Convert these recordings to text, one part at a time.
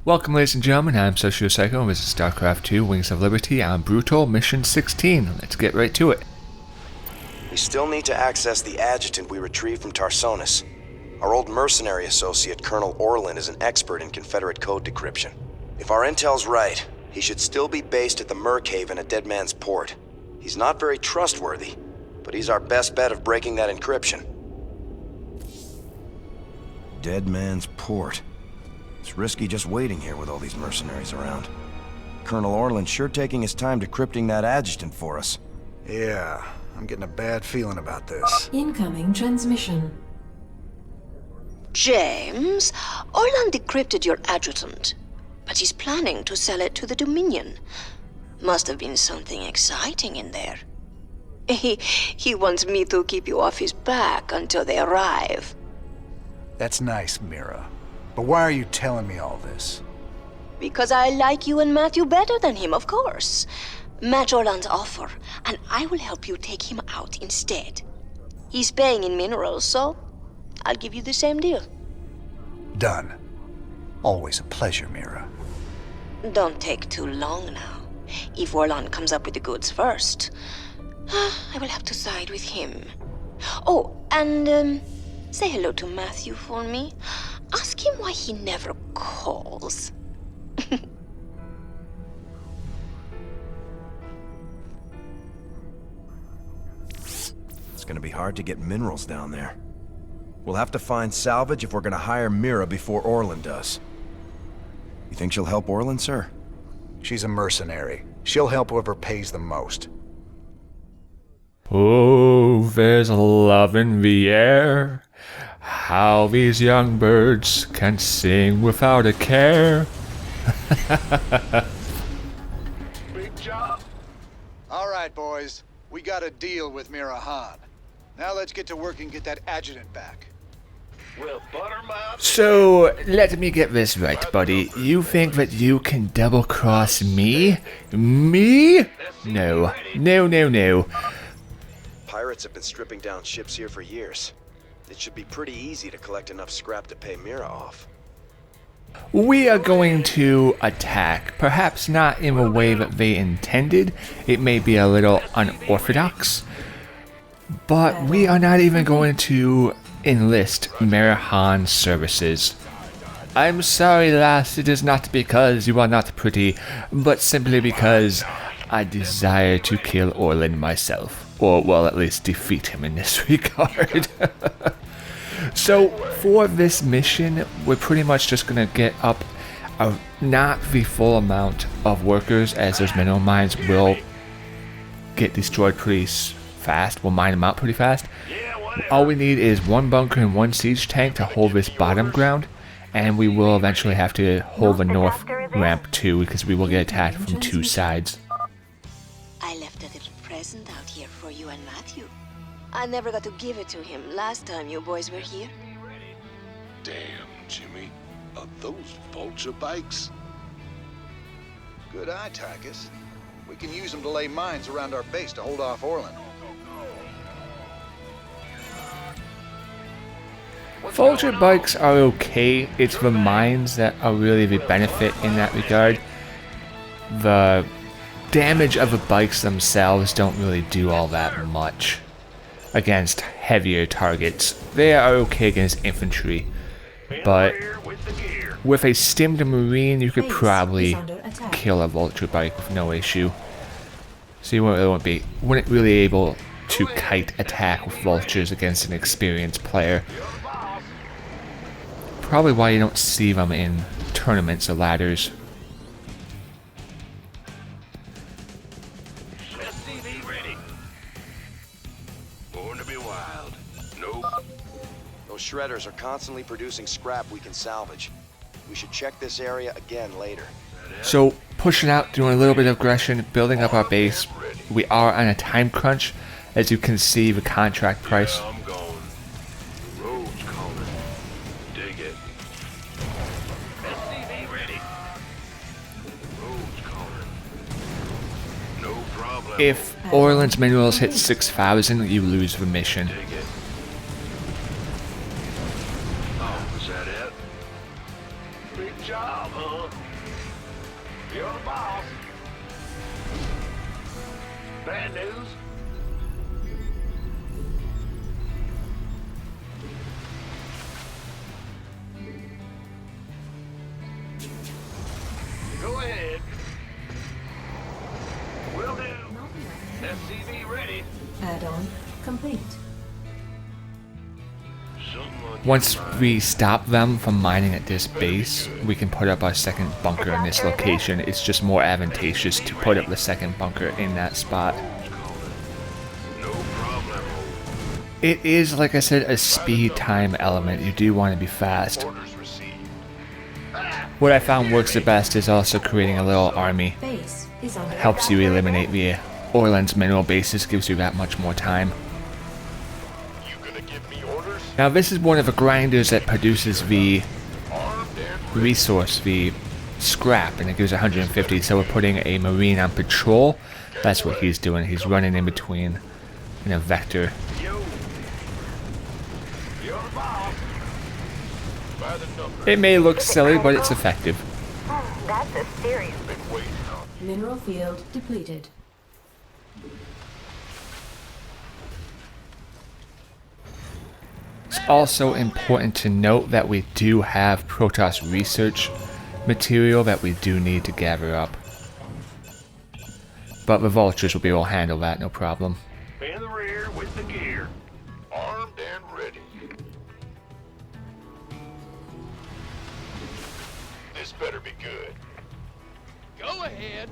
Welcome, ladies and gentlemen, I'm SocioPsycho, and this is StarCraft 2 Wings of Liberty on Brutal Mission 16. Let's get right to it. We still need to access the adjutant we retrieved from Tarsonis. Our old mercenary associate, Colonel Orlin, is an expert in Confederate code decryption. If our intel's right, he should still be based at the Merc Haven at Dead Man's Port. He's not very trustworthy, but he's our best bet of breaking that encryption. Dead Man's Port. It's risky just waiting here with all these mercenaries around. Colonel Orlin's sure taking his time decrypting that adjutant for us. Yeah, I'm getting a bad feeling about this. Incoming transmission. James, Orlan decrypted your adjutant, but he's planning to sell it to the Dominion. Must have been something exciting in there. He wants me to keep you off his back until they arrive. That's nice, Mira. But why are you telling me all this? Because I like you and Matthew better than him, of course. Match Orlan's offer, and I will help you take him out instead. He's paying in minerals, so I'll give you the same deal. Done. Always a pleasure, Mira. Don't take too long now. If Orlan comes up with the goods first, I will have to side with him. Oh, and say hello to Matthew for me. Ask him why he never calls. It's gonna be hard to get minerals down there. We'll have to find salvage if we're gonna hire Mira before Orlin does. You think she'll help Orlin, sir? She's a mercenary. She'll help whoever pays the most. Oh, there's love in the air. How these young birds can sing without a care. Big job. All right, boys. We got a deal with Mira Han. Now let's get to work and get that adjutant back. Well, Buttermouth. So, let me get this right, buddy. You think that you can double-cross me? Me? No. No, no, no. Pirates have been stripping down ships here for years. It should be pretty easy to collect enough scrap to pay Mira off. We are going to attack, perhaps not in the way that they intended. It may be a little unorthodox, but we are not even going to enlist Mira Han's services. I'm sorry, lass, it is not because you are not pretty, but simply because I desire to kill Orlin myself. Or, well, at least defeat him in this regard. So, for this mission, we're pretty much just going to get up not the full amount of workers, as those mineral mines will get destroyed pretty fast. We'll mine them out pretty fast. All we need is one bunker and one siege tank to hold this bottom ground, and we will eventually have to hold the north ramp too, because we will get attacked from two sides. I left a little present out here for you and Matthew. I never got to give it to him last time you boys were here. Damn, Jimmy. Are those vulture bikes? Good eye, Tychus. We can use them to lay mines around our base to hold off Orlin. Vulture bikes are okay. It's the mines that are really the benefit in that regard. The damage of the bikes themselves don't really do all that much against heavier targets. They are okay against infantry, but with a stimmed marine you could probably kill a vulture bike with no issue. So you wouldn't really able to kite attack with vultures against an experienced player. Probably why you don't see them in tournaments or ladders. SCV ready. Born to be wild. Nope. Those shredders are constantly producing scrap we can salvage. We should check this area again later. So, pushing out, doing a little bit of aggression, building up our base. We are on a time crunch. As you can see, the contract price. I'm going. Road's calling. Dig it. SCV ready. Road's calling. No problem. If Orlin's minerals hit 6,000, you lose the mission. Dig it. Oh, was that it? Big job, huh? You're the boss. Bad news. Go ahead. Will do. SCV ready. Add-on complete. Once we stop them from mining at this base, we can put up our second bunker in this location. It's just more advantageous to put up the second bunker in that spot. No problem. It is, like I said, a speed time element. You do want to be fast. Orders received. What I found works the best is also creating a little army. Base is under Helps you eliminate the Orland's mineral bases, gives you that much more time. You gonna give me orders? Now this is one of the grinders that produces the Armed and resource, the scrap, and it gives 150, so we're putting a marine on patrol. That's what he's doing. He's running in between in a vector. yo. You're the boss. By the number. It may look silly, but it's effective. That's a serious. Big weight. mineral field depleted. It's also important to note that we do have Protoss research material that we do need to gather up. But the vultures will be able to handle that, no problem. In the rear with the gear. Armed and ready. This better be good. Go ahead.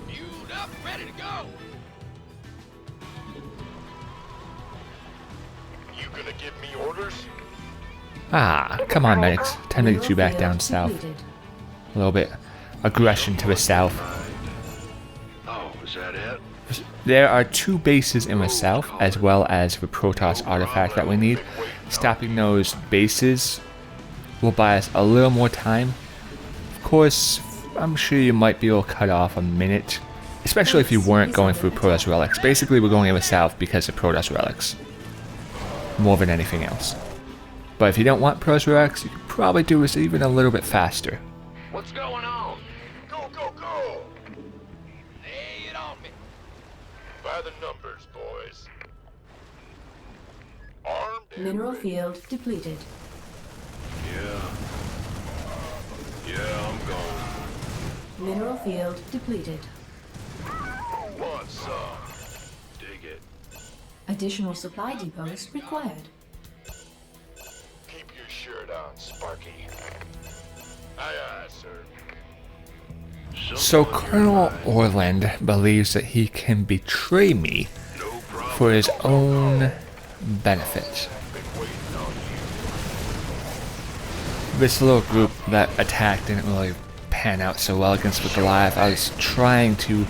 Fueled up, ready to go. You gonna give me orders? Ah, come on, medics. Time to get you back down south. Depleted. A little bit aggression to the south. Oh, is that it? There are 2 bases in the south, as well as the Protoss artifact that we need. Stopping those bases will buy us a little more time. Of course, I'm sure you might be able to cut off a minute, especially if you weren't going through Protoss relics. Basically, we're going in the south because of Protoss relics, more than anything else. But if you don't want Protoss relics, you could probably do this even a little bit faster. What's going on? Go, go, go! Lay it on me. By the numbers, boys. Armed and Mineral ready. field depleted. Yeah. Yeah, I'm going. Mineral field depleted. Want some? Dig it. Additional supply depots required. Keep your shirt on, Sparky. Aye, aye, sir. So Colonel Orland believes that he can betray me No problem. for his own benefit. Been waiting on you. This little group that attacked didn't really pan out so well against the Goliath. I was trying to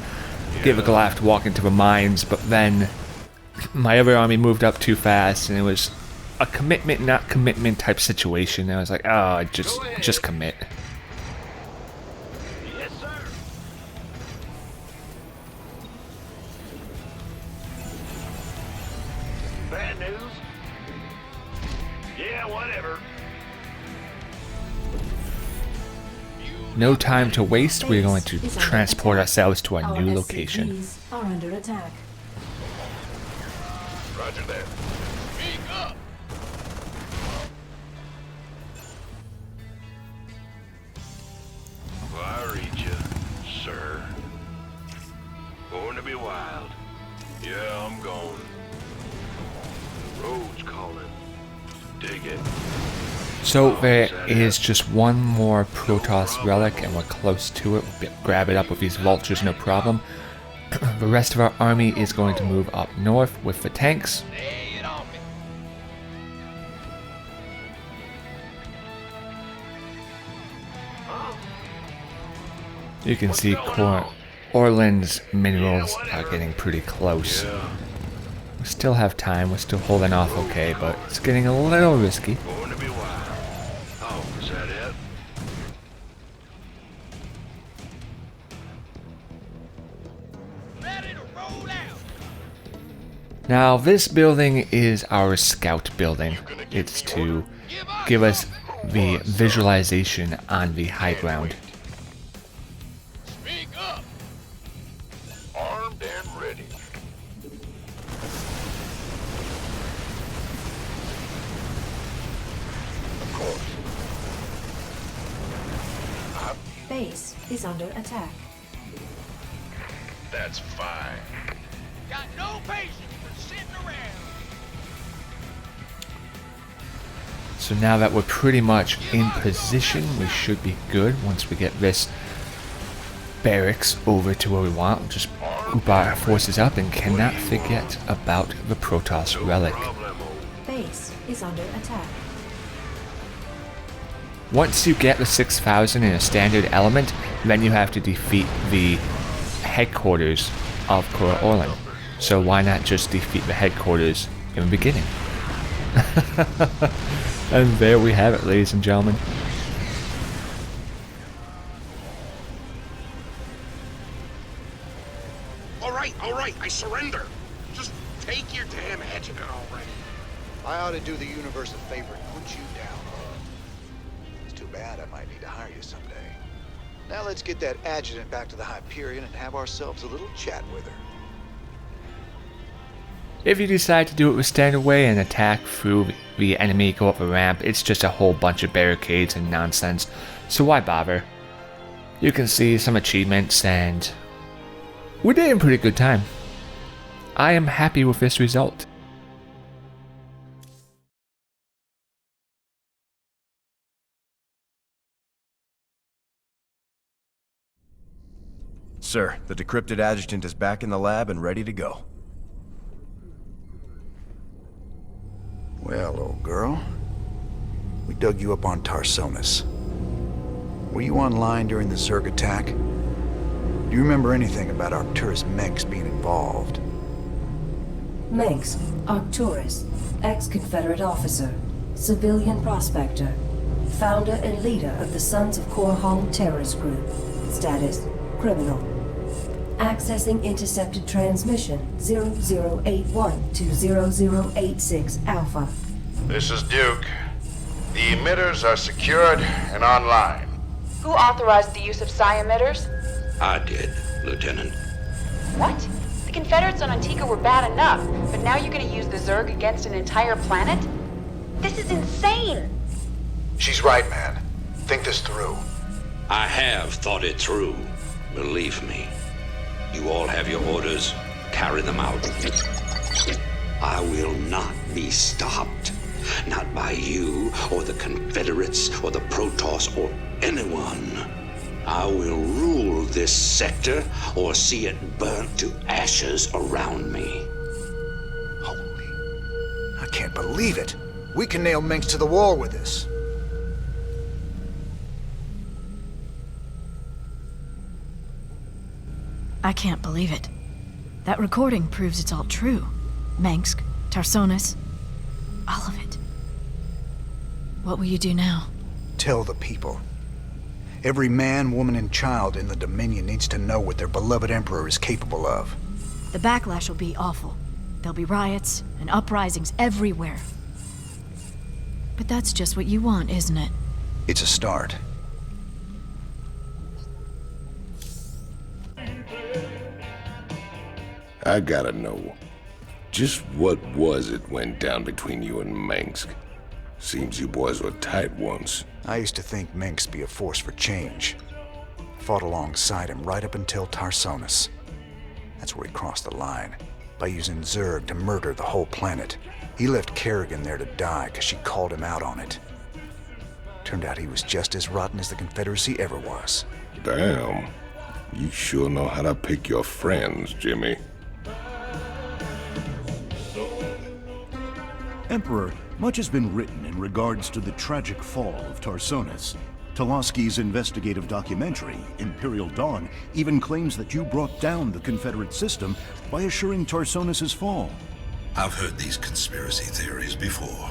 get the Goliath to walk into the mines, but then my other army moved up too fast, and it was a commitment, not commitment type situation. I was like, oh, just commit. Yes, sir. Bad news? Yeah, whatever. No time to waste. We're going to Base is under transport attack. ourselves to a Our new location. SCVs are under attack. Roger that. Speak up. Well, I read you, sir. Born to be wild. Yeah, I'm going. Road's calling. Dig it. So there is just one more Protoss relic, and we're close to it. We'll grab it up with these vultures, no problem. The rest of our army is going to move up north with the tanks. Lay it on me. You can see Orland's minerals are getting pretty close. Yeah, We still have time. We're still holding off okay, but it's getting a little risky. born to be wild. Oh, is that it? Ready to roll out. Now, this building is our scout building. It's to give us the visualization on the high ground. Speak up. Armed and ready. Of course. Base is under attack. That's fine. Got no patience for sitting around. So now that we're pretty much in position, we should be good once we get this barracks over to where we want. We'll just group our forces up and cannot forget about the Protoss relic. Base is under attack. Once you get the 6,000 in a standard element, then you have to defeat the headquarters of Colonel Orlan. So why not just defeat the headquarters in the beginning? And there we have it, ladies and gentlemen. All right, I surrender. Just take your damn adjutant already. I ought to do the universe a favor and put you down. It's too bad I might need to hire you someday. Now let's get that adjutant back to the Hyperion and have ourselves a little chat with her. If you decide to do it the standard way and attack through the enemy, go up a ramp, it's just a whole bunch of barricades and nonsense, so why bother? You can see some achievements and we did a pretty good time. I am happy with this result. Sir, the decrypted adjutant is back in the lab and ready to go. Well, old girl, we dug you up on Tarsonis. Were you online during the Zerg attack? Do you remember anything about Arcturus Mercs being involved? Mercs, Arcturus, ex-Confederate officer, civilian prospector, founder and leader of the Sons of Korhong terrorist group. Status, criminal. Accessing intercepted transmission 0081 to 0086 Alpha. This is Duke. The emitters are secured and online. Who authorized the use of psi emitters? I did, Lieutenant. What? The Confederates on Antigua were bad enough, but now you're gonna use the Zerg against an entire planet? This is insane! She's right, man. Think this through. I have thought it through. Believe me. You all have your orders. Carry them out. I will not be stopped. Not by you, or the Confederates, or the Protoss, or anyone. I will rule this sector, or see it burnt to ashes around me. I can't believe it. We can nail Mercs to the wall with this. I can't believe it. That recording proves it's all true. Mengsk, Tarsonis, all of it. What will you do now? Tell the people. Every man, woman, and child in the Dominion needs to know what their beloved Emperor is capable of. The backlash will be awful. There'll be riots and uprisings everywhere. But that's just what you want, isn't it? It's a start. I gotta know, just what was it went down between you and Mengsk? Seems you boys were tight once. I used to think Mercs be a force for change. Fought alongside him right up until Tarsonis. That's where he crossed the line, by using Zerg to murder the whole planet. He left Kerrigan there to die because she called him out on it. Turned out he was just as rotten as the Confederacy ever was. Damn. You sure know how to pick your friends, Jimmy. Emperor, much has been written in regards to the tragic fall of Tarsonis. Toloski's investigative documentary, Imperial Dawn, even claims that you brought down the Confederate system by assuring Tarsonis' fall. I've heard these conspiracy theories before,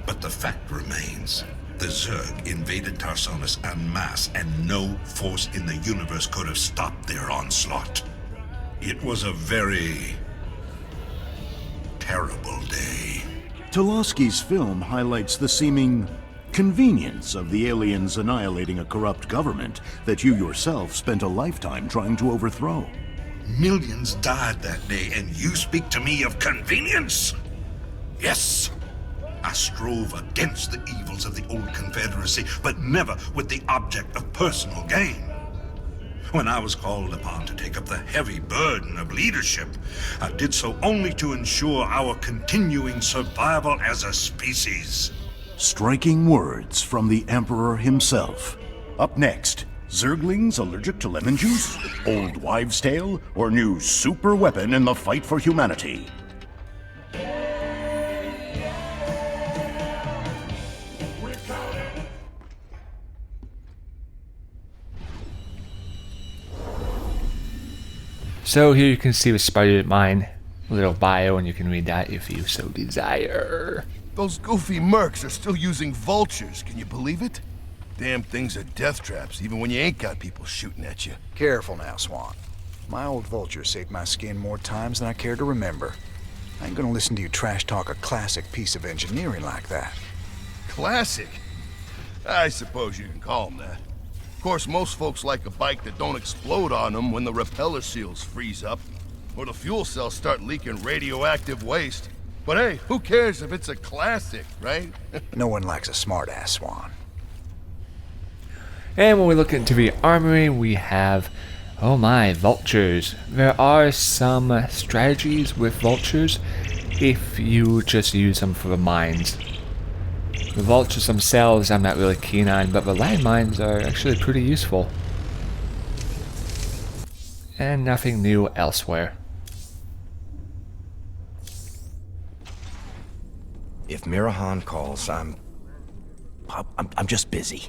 but the fact remains. The Zerg invaded Tarsonis en masse, and no force in the universe could have stopped their onslaught. It was a very terrible day. Tulaski's film highlights the seeming convenience of the aliens annihilating a corrupt government that you yourself spent a lifetime trying to overthrow. Millions died that day, and you speak to me of convenience? Yes, I strove against the evils of the old Confederacy, but never with the object of personal gain. When I was called upon to take up the heavy burden of leadership, I did so only to ensure our continuing survival as a species. Striking words from the Emperor himself. Up next, Zerglings allergic to lemon juice? Old wives' tale? Or new super weapon in the fight for humanity? So here you can see the Spider-Man little bio, and you can read that if you so desire. Those goofy Mercs are still using vultures, can you believe it? Damn things are death traps, even when you ain't got people shooting at you. Careful now, Swan. My old vulture saved my skin more times than I care to remember. I ain't gonna listen to you trash talk a classic piece of engineering like that. Classic? I suppose you can call them that. Of course, most folks like a bike that don't explode on them when the repeller seals freeze up, or the fuel cells start leaking radioactive waste. But hey, who cares if it's a classic, right? No one likes a smartass, Swan. And when we look into the armory, we have, oh my, vultures. There are some strategies with vultures if you just use them for the mines. The vultures themselves I'm not really keen on, but the landmines are actually pretty useful. And nothing new elsewhere. If Mirahan calls, I'm just busy.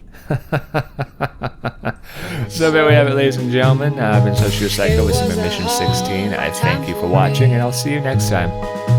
So there we have it, ladies and gentlemen. I've been SocioPsycho with some Mission 16. I thank you for watching, and I'll see you next time.